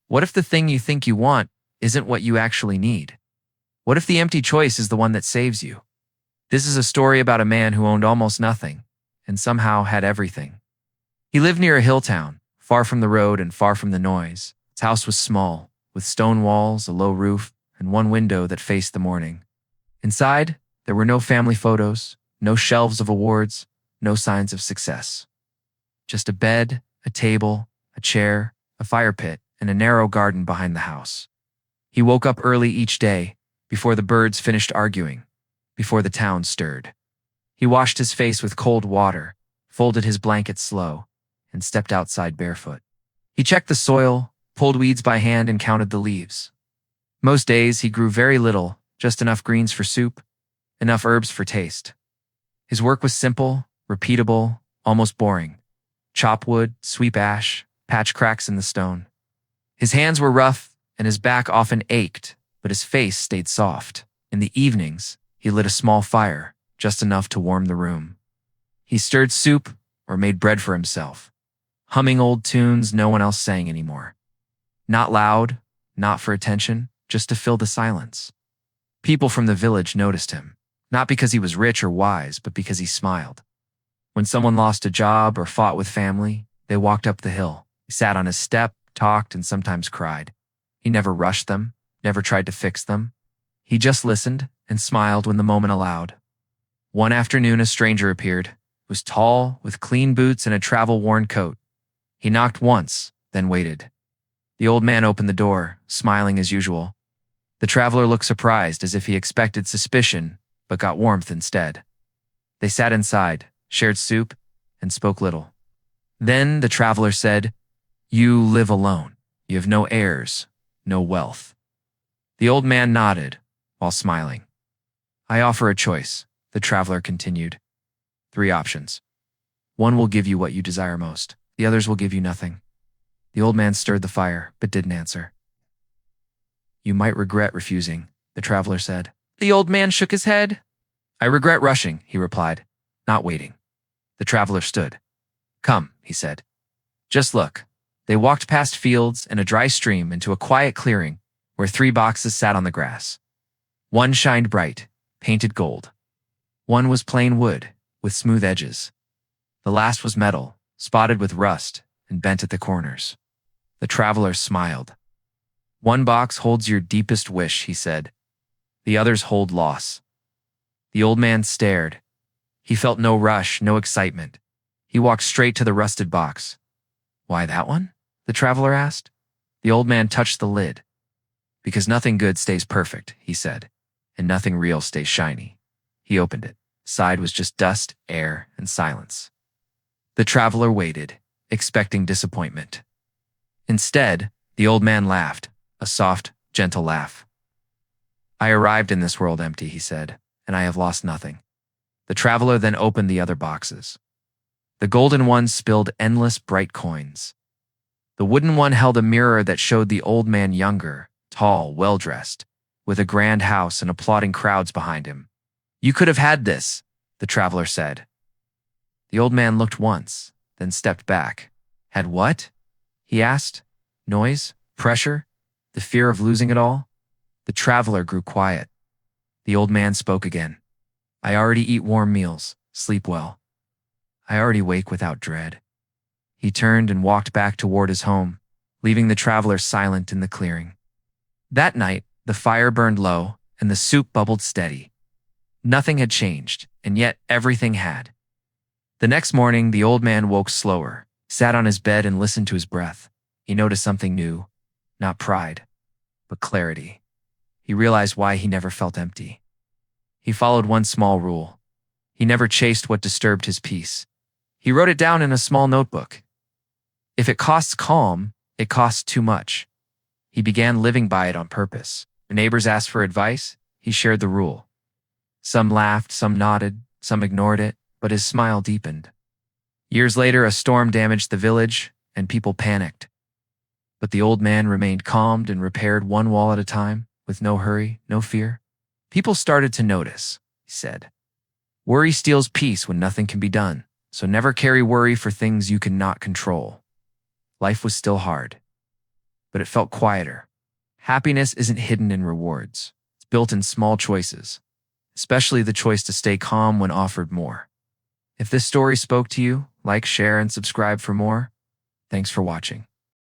What if the thing you think you want isn't what you actually need? What if the empty choice is the one that saves you? This is a story about a man who owned almost nothing and somehow had everything. He lived near a hill town, far from the road and far from the noise. His house was small, with stone walls, a low roof, and one window that faced the morning. Inside, there were no family photos, no shelves of awards, no signs of success. Just a bed, a table, a chair, a fire pit, and a narrow garden behind the house. He woke up early each day, before the birds finished arguing, before the town stirred. He washed his face with cold water, folded his blanket slow, and stepped outside barefoot. He checked the soil, pulled weeds by hand, and counted the leaves. Most days he grew very little, just enough greens for soup, enough herbs for taste. His work was simple, repeatable, almost boring. Chop wood, sweep ash, patch cracks in the stone. His hands were rough, and his back often ached, but his face stayed soft. In the evenings, he lit a small fire, just enough to warm the room. He stirred soup or made bread for himself, humming old tunes no one else sang anymore. Not loud, not for attention, just to fill the silence. People from the village noticed him, not because he was rich or wise, but because he smiled. When someone lost a job or fought with family, they walked up the hill. He sat on his step, talked, and sometimes cried. He never rushed them, never tried to fix them. He just listened and smiled when the moment allowed. One afternoon, a stranger appeared. He was tall, with clean boots and a travel-worn coat. He knocked once, then waited. The old man opened the door, smiling as usual. The traveler looked surprised, as if he expected suspicion, but got warmth instead. They sat inside, shared soup, and spoke little. Then the traveler said, "You live alone. You have no heirs, no wealth." The old man nodded, while smiling. "I offer a choice," the traveler continued. "3 options. One will give you what you desire most. The others will give you nothing." The old man stirred the fire, but didn't answer. "You might regret refusing," the traveler said. The old man shook his head. "I regret rushing," he replied, "not waiting." The traveler stood. "Come," he said. "Just look." They walked past fields and a dry stream into a quiet clearing where 3 boxes sat on the grass. One shined bright, painted gold. One was plain wood, with smooth edges. The last was metal, spotted with rust and bent at the corners. The traveler smiled. "One box holds your deepest wish," he said. "The others hold loss." The old man stared. He felt no rush, no excitement. He walked straight to the rusted box. "Why that one?" the traveler asked. The old man touched the lid. "Because nothing good stays perfect," he said, "and nothing real stays shiny." He opened it. Inside was just dust, air, and silence. The traveler waited, expecting disappointment. Instead, the old man laughed, a soft, gentle laugh. "I arrived in this world empty," he said, "and I have lost nothing." The traveler then opened the other boxes. The golden one spilled endless bright coins. The wooden one held a mirror that showed the old man younger, tall, well-dressed, with a grand house and applauding crowds behind him. "You could have had this," the traveler said. The old man looked once, then stepped back. "Had what?" he asked. "Noise? Pressure? The fear of losing it all?" The traveler grew quiet. The old man spoke again. "I already eat warm meals, sleep well. I already wake without dread." He turned and walked back toward his home, leaving the traveler silent in the clearing. That night, the fire burned low and the soup bubbled steady. Nothing had changed, and yet everything had. The next morning, the old man woke slower, sat on his bed and listened to his breath. He noticed something new, not pride, but clarity. He realized why he never felt empty. He followed one small rule. He never chased what disturbed his peace. He wrote it down in a small notebook. If it costs calm, it costs too much. He began living by it on purpose. When neighbors asked for advice, he shared the rule. Some laughed, some nodded, some ignored it, but his smile deepened. Years later, a storm damaged the village, and people panicked. But the old man remained calmed and repaired one wall at a time, with no hurry, no fear. People started to notice, he said. Worry steals peace when nothing can be done, so never carry worry for things you cannot control. Life was still hard. but it felt quieter. Happiness isn't hidden in rewards. It's built in small choices, especially the choice to stay calm when offered more. If this story spoke to you, like, share, and subscribe for more. Thanks for watching.